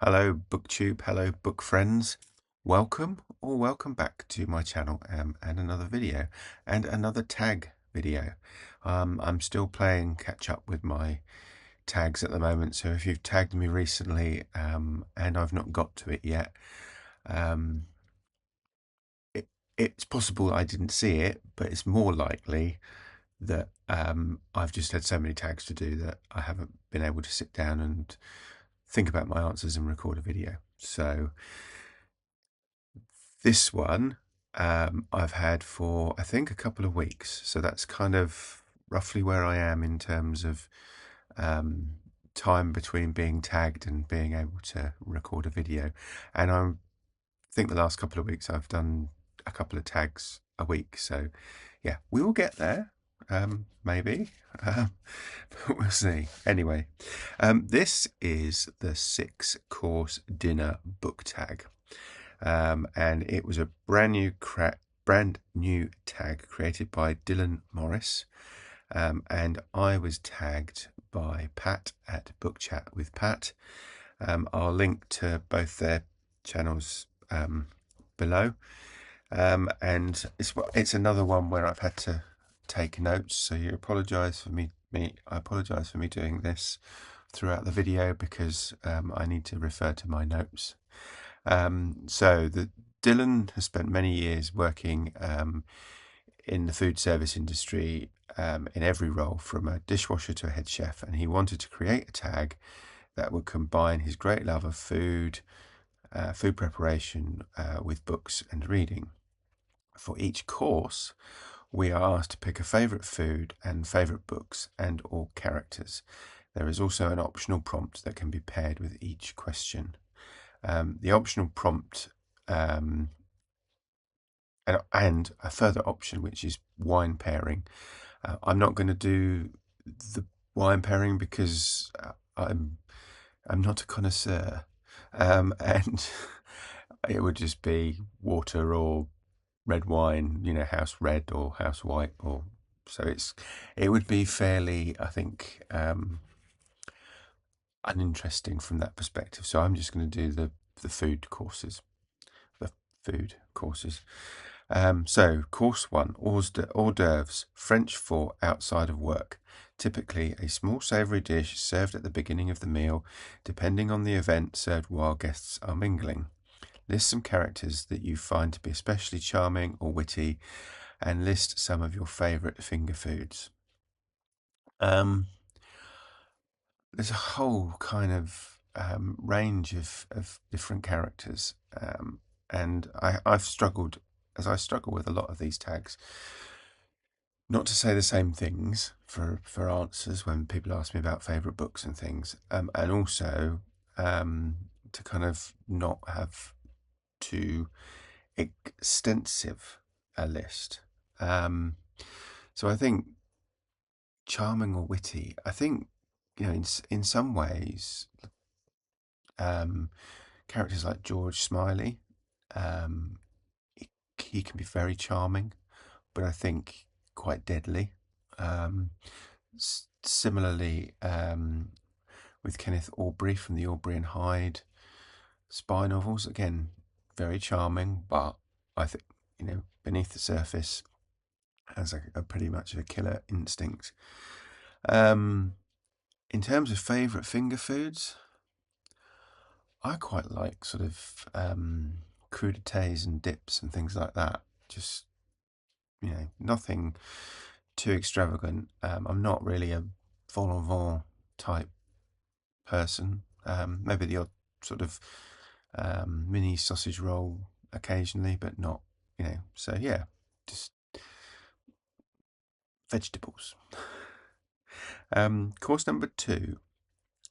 Hello booktube, hello book friends. Welcome back to my channel and another video and another tag video. I'm still playing catch up with my tags at the moment, so if you've tagged me recently and I've not got to it yet, um, it's possible I didn't see it, but it's more likely that I've just had so many tags to do that I haven't been able to sit down and think about my answers and record a video. So this one I've had for, I think, a couple of weeks. So that's kind of roughly where I am in terms of time between being tagged and being able to record a video. And I think the last couple of weeks I've done a couple of tags a week. So yeah, we will get there. Maybe, but we'll see. Anyway, this is the 6-course dinner book tag. And it was a brand new tag created by Dillon Morris, and I was tagged by Pat at Book Chat with Pat. I'll link to both their channels below, and it's another one where I've had to take notes. So you apologise for me. I apologise for me doing this throughout the video because I need to refer to my notes. So Dillon has spent many years working in the food service industry in every role, from a dishwasher to a head chef, and he wanted to create a tag that would combine his great love of food preparation with books and reading. For each course, we are asked to pick a favourite food and favourite books and or characters. There is also an optional prompt that can be paired with each question. The optional prompt and a further option, which is wine pairing. I'm not going to do the wine pairing because I'm not a connoisseur, and it would just be water or red wine, house red or house white, or so it would be fairly, I think, uninteresting from that perspective. So I'm just going to do the food courses. So course 1, hors d'oeuvres, French for outside of work. Typically a small savoury dish served at the beginning of the meal, depending on the event, served while guests are mingling. List some characters that you find to be especially charming or witty, and list some of your favourite finger foods. There's a whole kind of range of different characters, and I've struggled, as I struggle with a lot of these tags, not to say the same things for answers when people ask me about favourite books and things, and also to kind of not have too extensive a list. So I think charming or witty, I think, in some ways, characters like George Smiley, he can be very charming, but I think quite deadly. Similarly, with Kenneth Aubrey from the Aubrey and Hyde spy novels, again, very charming, but I think, beneath the surface has a pretty much a killer instinct. In terms of favourite finger foods, I quite like sort of crudités and dips and things like that. Just, nothing too extravagant. I'm not really a vol au vent type person. Maybe the odd sort of mini sausage roll occasionally, but not, so yeah, just vegetables. Course number 2,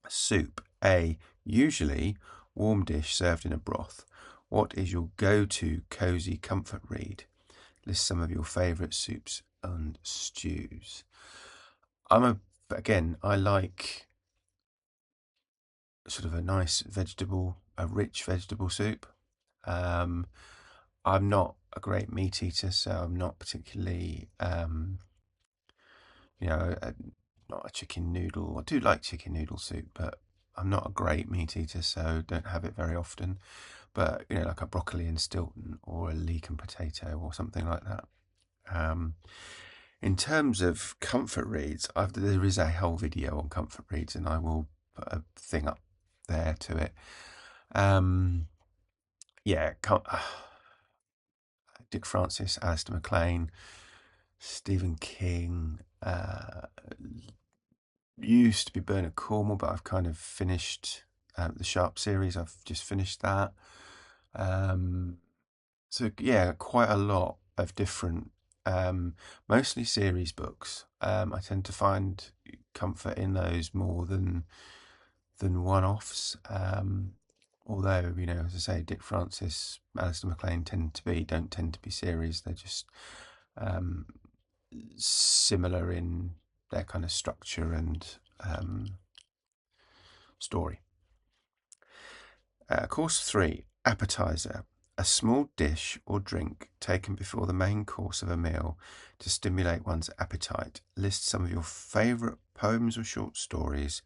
soup. A, usually warm dish served in a broth. What is your go-to cozy comfort read? List some of your favourite soups and stews. I like sort of a nice a rich vegetable soup. I'm not a great meat eater, so I'm not particularly, not a chicken noodle. I do like chicken noodle soup, but I'm not a great meat eater, so don't have it very often. But like a broccoli and Stilton or a leek and potato or something like that. In terms of comfort reads, there is a whole video on comfort reads, and I will put a thing up there to it. Yeah, Dick Francis, Alistair MacLean, Stephen King. Used to be Bernard Cornwell, but I've kind of finished the Sharp series. I've just finished that. So yeah, quite a lot of different, mostly series books. I tend to find comfort in those more than one-offs. Although, as I say, Dick Francis, Alistair MacLean don't tend to be series. They're just similar in their kind of structure and story. Course 3, appetizer. A small dish or drink taken before the main course of a meal to stimulate one's appetite. List some of your favourite poems or short stories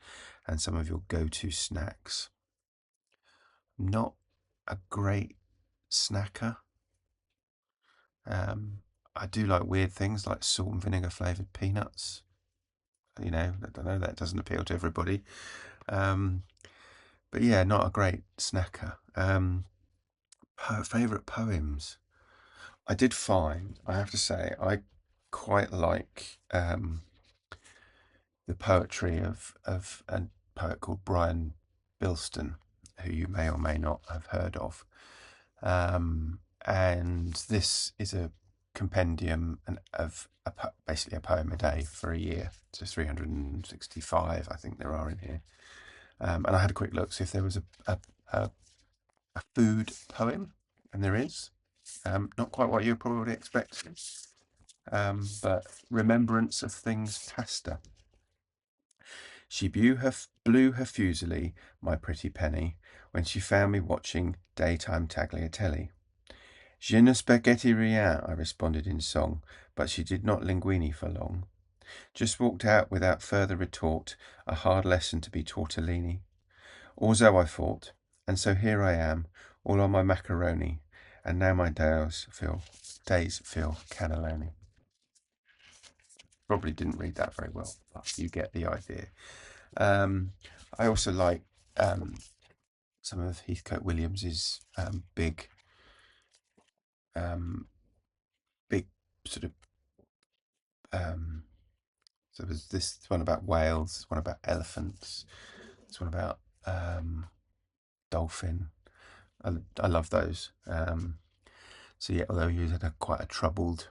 and some of your go-to snacks. Not a great snacker. I do like weird things like salt and vinegar flavoured peanuts. I don't know, that doesn't appeal to everybody. But yeah, not a great snacker. Favourite poems. I did find, I have to say, I quite like the poetry of a poet called Brian Bilston, who you may or may not have heard of. And this is a compendium of basically a poem a day for a year. So 365, I think there are in here. And I had a quick look, see if there was a food poem, and there is. Not quite what you're probably expecting, but remembrance of things pasta. She blew her fusily, my pretty penny, when she found me watching daytime tagliatelle. Je ne spaghetti rien, I responded in song, but she did not linguini for long. Just walked out without further retort, a hard lesson to be tortellini. Orzo, I thought, and so here I am, all on my macaroni, and now my days feel cannelloni. Probably didn't read that very well, but you get the idea. I also like some of Heathcote Williams's big sort of. So there's this one about whales, one about elephants, this one about dolphin. I love those. So yeah, although he had quite a troubled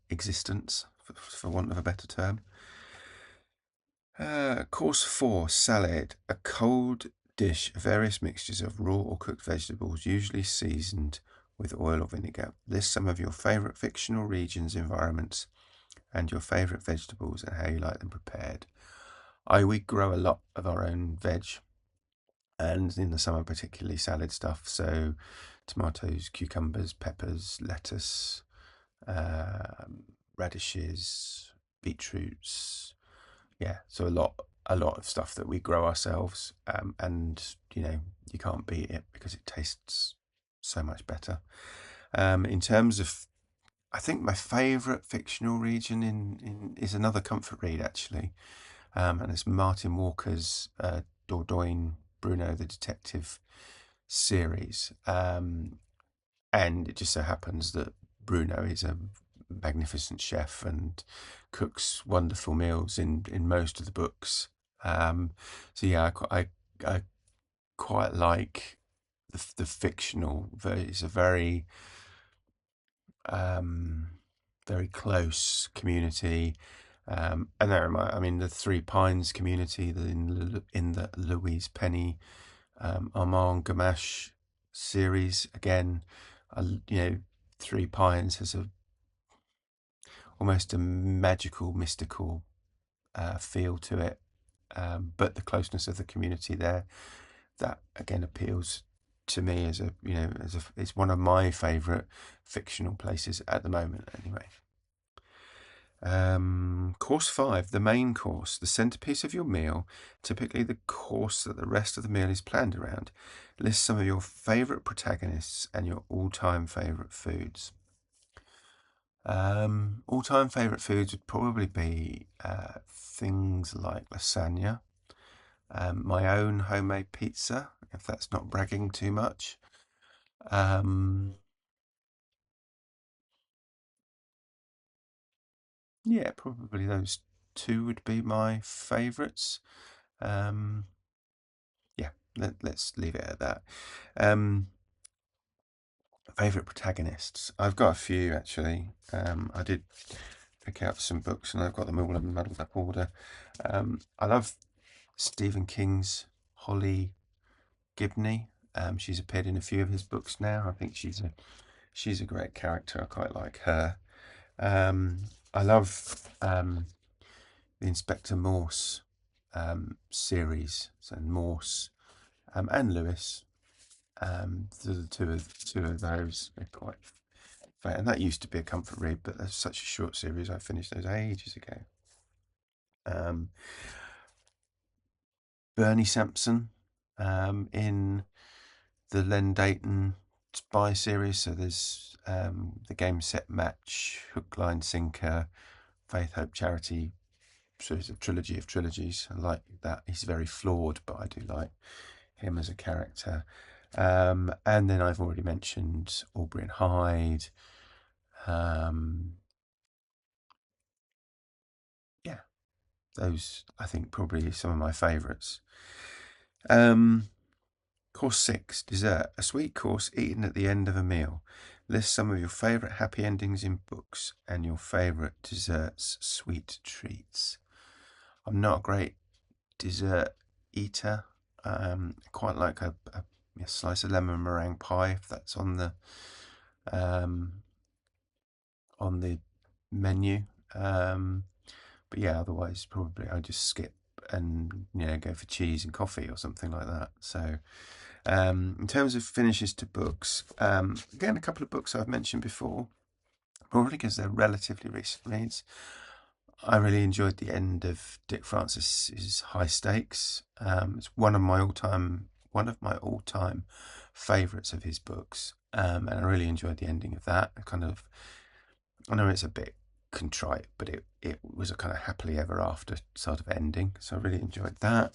existence, for want of a better term. Course 4, salad. A cold dish, various mixtures of raw or cooked vegetables, usually seasoned with oil or vinegar. List some of your favourite fictional regions, environments, and your favourite vegetables and how you like them prepared. We grow a lot of our own veg, and in the summer particularly salad stuff. So tomatoes, cucumbers, peppers, lettuce, radishes, beetroots. Yeah, so a lot of stuff that we grow ourselves, and you can't beat it because it tastes so much better. In terms of, I think my favourite fictional region is another comfort read actually, and it's Martin Walker's Dordogne Bruno the Detective series, and it just so happens that Bruno is a magnificent chef and cooks wonderful meals in most of the books. So yeah, I quite like the fictional. It's a very very close community. And the Three Pines community in the Louise Penny, Armand Gamache series. Again, Three Pines has almost a magical, mystical feel to it. But the closeness of the community there, that again appeals to me as it's one of my favourite fictional places at the moment anyway. Course 5, the main course, the centerpiece of your meal, typically the course that the rest of the meal is planned around. List some of your favorite protagonists and your all-time favorite foods. All-time favorite foods would probably be things like lasagna, my own homemade pizza, if that's not bragging too much. Yeah, probably those two would be my favourites. Um, yeah, let's leave it at that. Favourite protagonists. I've got a few actually. I did pick out some books and I've got them all in muddled up order. I love Stephen King's Holly Gibney. She's appeared in a few of his books now. I think she's a great character. I quite like her. I love the Inspector Morse series, so Morse and Lewis. The two of those are quite fair, and that used to be a comfort read, but that's such a short series. I finished those ages ago. Bernie Sampson in the Len Deighton spy series. So there's the Game Set Match, Hook, Line, Sinker, Faith, Hope, Charity. So it's a trilogy of trilogies. I like that. He's very flawed, but I do like him as a character. And then I've already mentioned Aubrey and Hyde. Yeah, those I think probably some of my favourites. Course 6, dessert. A sweet course eaten at the end of a meal. List some of your favourite happy endings in books and your favourite desserts, sweet treats. I'm not a great dessert eater. Quite like a slice of lemon meringue pie if that's um, on the menu. But yeah, otherwise probably I just skip and go for cheese and coffee or something like that. So in terms of finishes to books, again a couple of books I've mentioned before, probably because they're relatively recent reads. I really enjoyed the end of Dick Francis's High Stakes. It's one of my all-time favourites of his books, and I really enjoyed the ending of that. I know it's a bit contrite, but it was a kind of happily ever after sort of ending, so I really enjoyed that.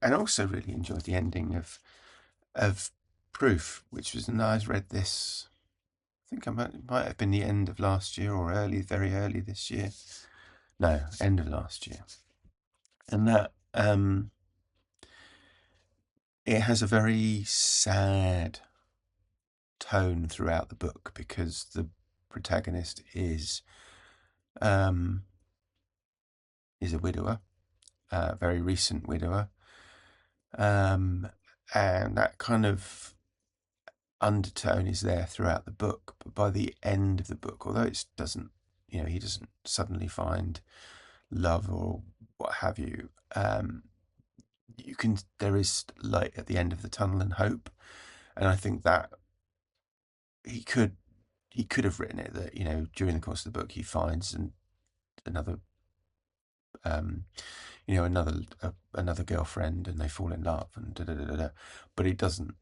And also really enjoyed the ending of Proof, which was, and I read this. I think it might have been the end of last year or very early this year. No, end of last year. And that it has a very sad tone throughout the book because the protagonist is a widower, a very recent widower, and that kind of undertone is there throughout the book. But by the end of the book, although it doesn't, he doesn't suddenly find love or what have you. There is light at the end of the tunnel and hope, and I think that he could have written it that during the course of the book he finds another another girlfriend and they fall in love and da da da da, but he doesn't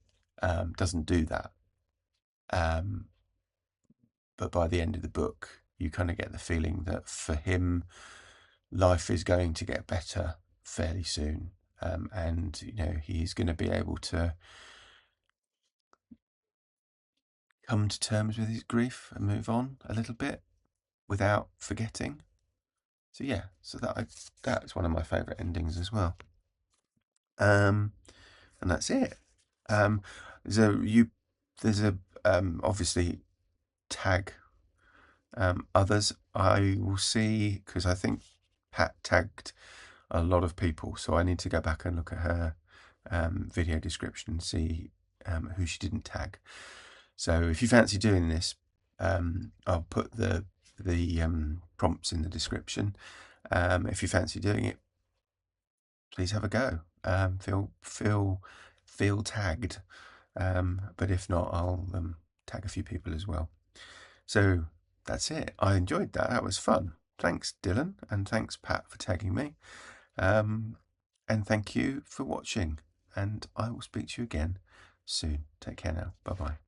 do that. But by the end of the book, you kind of get the feeling that for him, life is going to get better fairly soon, and he's going to be able to come to terms with his grief and move on a little bit without forgetting. So yeah, that's one of my favourite endings as well. And that's it. Um, there's a obviously tag others. I will see because I think Pat tagged a lot of people, so I need to go back and look at her video description and see who she didn't tag. So if you fancy doing this, I'll put the prompts in the description. If you fancy doing it, please have a go. Feel tagged, but if not, I'll tag a few people as well. So that's it. I enjoyed that. That was fun. Thanks, Dylan, and thanks, Pat, for tagging me. And thank you for watching. And I will speak to you again soon. Take care now. Bye-bye.